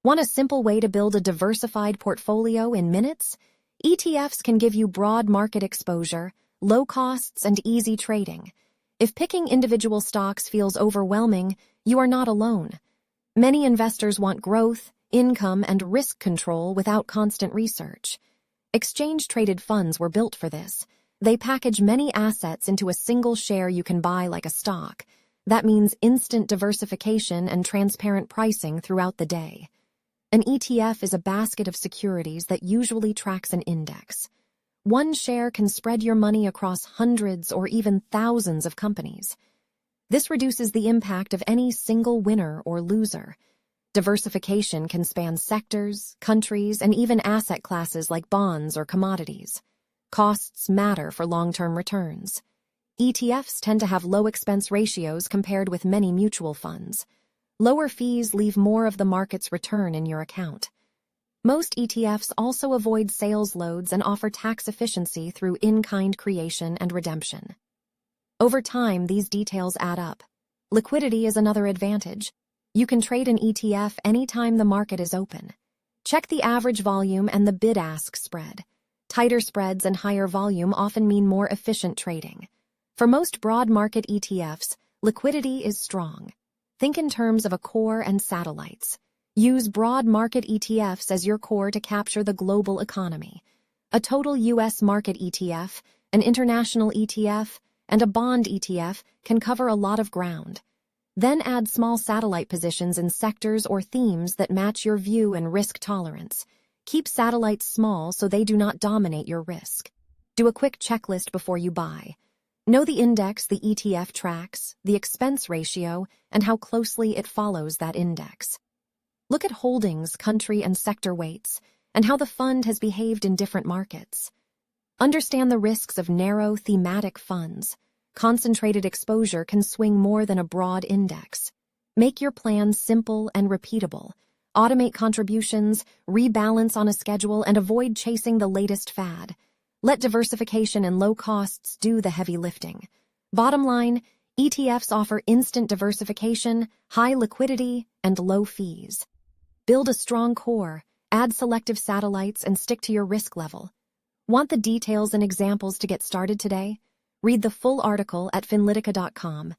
Want a simple way to build a diversified portfolio in minutes? ETFs can give you broad market exposure, low costs, and easy trading. If picking individual stocks feels overwhelming, you are not alone. Many investors want growth, income, and risk control without constant research. Exchange-traded funds were built for this. They package many assets into a single share you can buy like a stock. That means instant diversification and transparent pricing throughout the day. An ETF is a basket of securities that usually tracks an index. One share can spread your money across hundreds or even thousands of companies. This reduces the impact of any single winner or loser. Diversification can span sectors, countries, and even asset classes like bonds or commodities. Costs matter for long-term returns. ETFs tend to have low expense ratios compared with many mutual funds. Lower fees leave more of the market's return in your account. Most ETFs also avoid sales loads and offer tax efficiency through in-kind creation and redemption. Over time, these details add up. Liquidity is another advantage. You can trade an ETF anytime the market is open. Check the average volume and the bid-ask spread. Tighter spreads and higher volume often mean more efficient trading. For most broad market ETFs, liquidity is strong. Think in terms of a core and satellites. Use broad market ETFs as your core to capture the global economy. A total U.S. market ETF, an international ETF, and a bond ETF can cover a lot of ground. Then add small satellite positions in sectors or themes that match your view and risk tolerance. Keep satellites small so they do not dominate your risk. Do a quick checklist before you buy. Know the index the ETF tracks, the expense ratio, and how closely it follows that index. Look at holdings, country, and sector weights, and how the fund has behaved in different markets. Understand the risks of narrow, thematic funds. Concentrated exposure can swing more than a broad index. Make your plan simple and repeatable. Automate contributions, rebalance on a schedule, and avoid chasing the latest fad. Let diversification and low costs do the heavy lifting. Bottom line, ETFs offer instant diversification, high liquidity, and low fees. Build a strong core, add selective satellites, and stick to your risk level. Want the details and examples to get started today? Read the full article at finlitica.com.